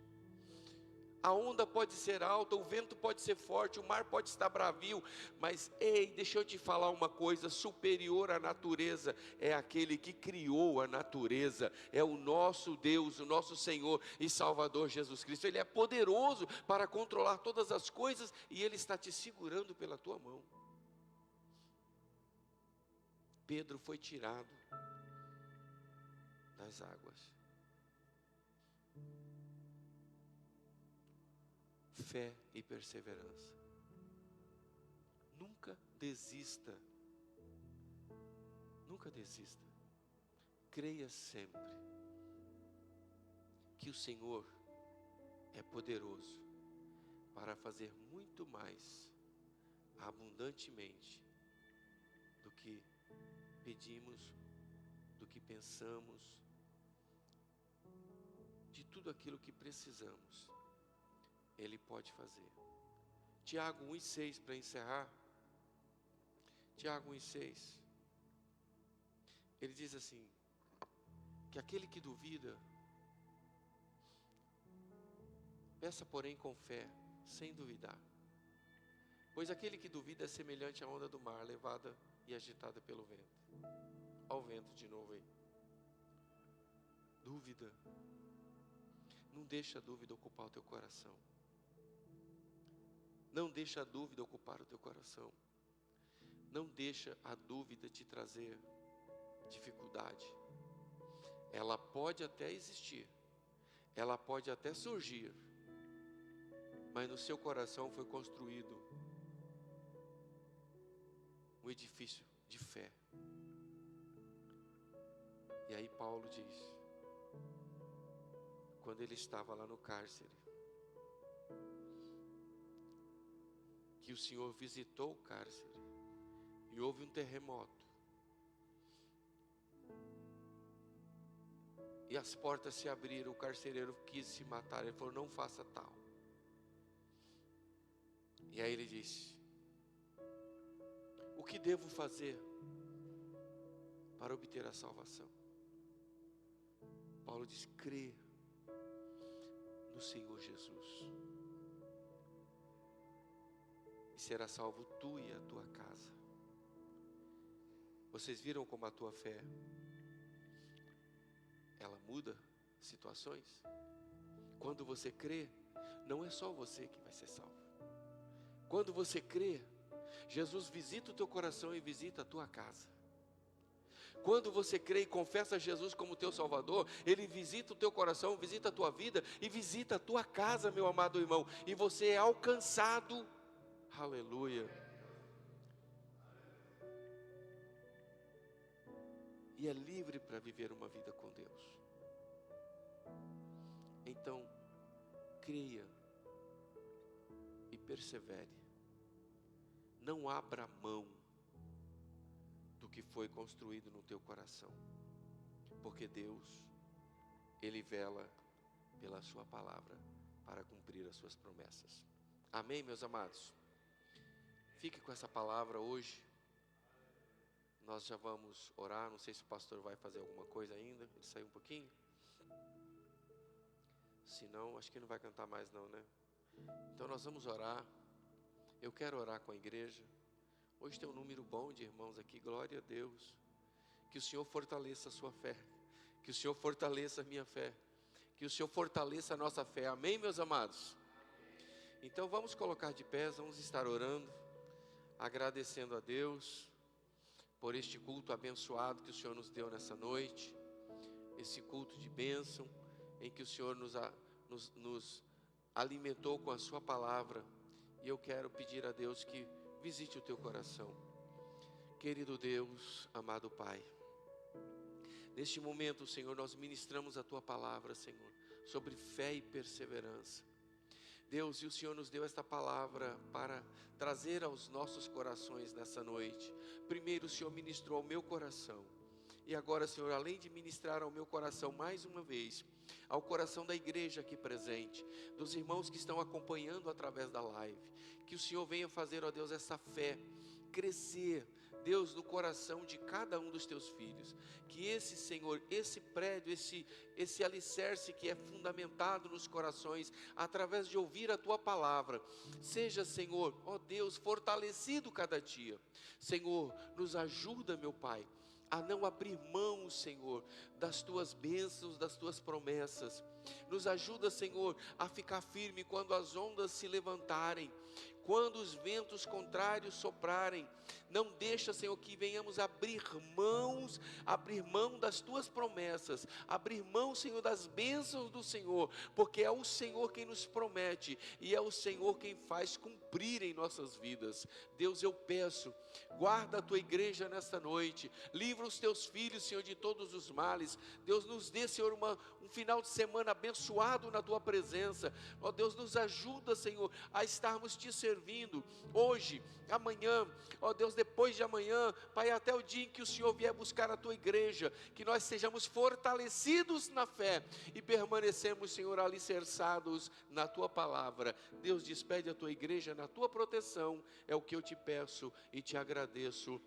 Speaker 1: A onda pode ser alta, o vento pode ser forte, o mar pode estar bravio, mas ei, deixa eu te falar uma coisa: superior à natureza é aquele que criou a natureza, é o nosso Deus, o nosso Senhor e Salvador Jesus Cristo. Ele é poderoso para controlar todas as coisas e Ele está te segurando pela tua mão. Pedro foi tirado das águas. Fé e perseverança. Nunca desista. Nunca desista. Creia sempre que o Senhor é poderoso para fazer muito mais abundantemente do que pedimos, do que pensamos, de tudo aquilo que precisamos. Ele pode fazer. Tiago 1,6, para encerrar. Tiago 1,6. Ele diz assim: que aquele que duvida, peça porém com fé, sem duvidar. Pois aquele que duvida é semelhante à onda do mar, levada e agitada pelo vento. Olha o vento de novo aí. Dúvida. Não deixa a dúvida ocupar o teu coração. Não deixa a dúvida ocupar o teu coração. Não deixa a dúvida te trazer dificuldade. Ela pode até existir. Ela pode até surgir. Mas no seu coração foi construído um edifício de fé. E aí Paulo diz, quando ele estava lá no cárcere, que o Senhor visitou o cárcere e houve um terremoto. E as portas se abriram, o carcereiro quis se matar, ele falou: não faça tal. E aí ele disse: o que devo fazer para obter a salvação? Paulo diz: crê no Senhor Jesus, e será salvo tu e a tua casa. Vocês viram como a tua fé, ela muda situações? Quando você crê, não é só você que vai ser salvo. Quando você crê, Jesus visita o teu coração e visita a tua casa. Quando você crê e confessa Jesus como teu Salvador, Ele visita o teu coração, visita a tua vida e visita a tua casa, meu amado irmão. E você é alcançado, aleluia. E é livre para viver uma vida com Deus. Então, creia e persevere. Não abra mão do que foi construído no teu coração, porque Deus, Ele vela pela sua palavra para cumprir as suas promessas. Amém, meus amados? Fique com essa palavra hoje. Nós já vamos orar. Não sei se o pastor vai fazer alguma coisa ainda. Ele saiu um pouquinho. Se não, acho que não vai cantar mais não, né? Então nós vamos orar. Eu quero orar com a igreja. Hoje tem um número bom de irmãos aqui, glória a Deus. Que o Senhor fortaleça a sua fé. Que o Senhor fortaleça a minha fé. Que o Senhor fortaleça a nossa fé. Amém, meus amados? Então vamos colocar de pé, vamos estar orando, agradecendo a Deus por este culto abençoado que o Senhor nos deu nessa noite. Esse culto de bênção em que o Senhor nos alimentou com a sua palavra. E eu quero pedir a Deus que visite o teu coração. Querido Deus, amado Pai, neste momento, Senhor, nós ministramos a tua palavra, Senhor, sobre fé e perseverança. Deus, e o Senhor nos deu esta palavra para trazer aos nossos corações nessa noite. Primeiro o Senhor ministrou ao meu coração. E agora, Senhor, além de ministrar ao meu coração mais uma vez, ao coração da igreja aqui presente, dos irmãos que estão acompanhando através da live, que o Senhor venha fazer, ó Deus, essa fé crescer, Deus, no coração de cada um dos teus filhos. Que esse, Senhor, esse prédio, esse alicerce que é fundamentado nos corações, através de ouvir a tua palavra, seja, Senhor, ó Deus, fortalecido cada dia. Senhor, nos ajuda, meu Pai, a não abrir mão, Senhor, das tuas bênçãos, das tuas promessas. Nos ajuda, Senhor, a ficar firme quando as ondas se levantarem, quando os ventos contrários soprarem. Não deixa, Senhor, que venhamos abrir mão das tuas promessas, abrir mão, Senhor, das bênçãos do Senhor, porque é o Senhor quem nos promete e é o Senhor quem faz cumprir em nossas vidas. Deus, eu peço, guarda a tua igreja nesta noite, livra os teus filhos, Senhor, de todos os males. Deus, nos dê, Senhor, um final de semana abençoado na tua presença. Ó Deus, nos ajuda, Senhor, a estarmos te servindo hoje, amanhã, ó Deus, depois de amanhã, Pai, até o dia em que o Senhor vier buscar a tua igreja, que nós sejamos fortalecidos na fé e permanecemos, Senhor, alicerçados na tua palavra. Deus, despede a tua igreja na tua proteção, é o que eu te peço e te agradeço,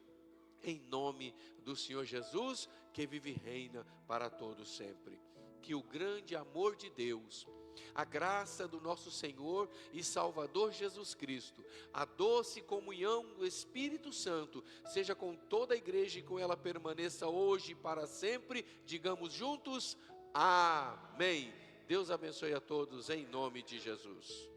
Speaker 1: em nome do Senhor Jesus, que vive e reina para todos sempre. Que o grande amor de Deus, a graça do nosso Senhor e Salvador Jesus Cristo, a doce comunhão do Espírito Santo, seja com toda a igreja e com ela permaneça hoje e para sempre. Digamos juntos, amém. Deus abençoe a todos em nome de Jesus.